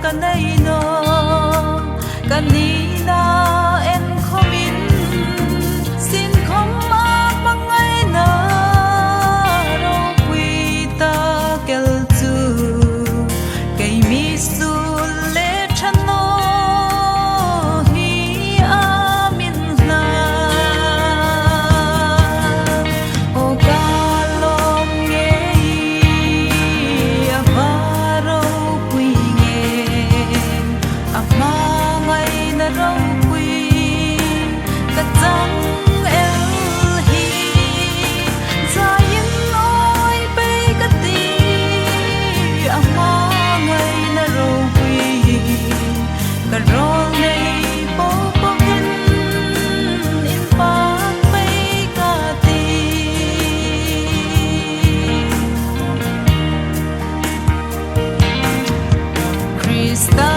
kanay no kanina en khomin sin khom a mangai na ro pui ta kel chu kai mi su le chano hi amin na o kalom nge avaro pui nge ama ngai na ro pui ka chang el hi zayin noi pe ka ti ama ngai na ro pui ka rol nei po po hin in pa pe ka ti Krista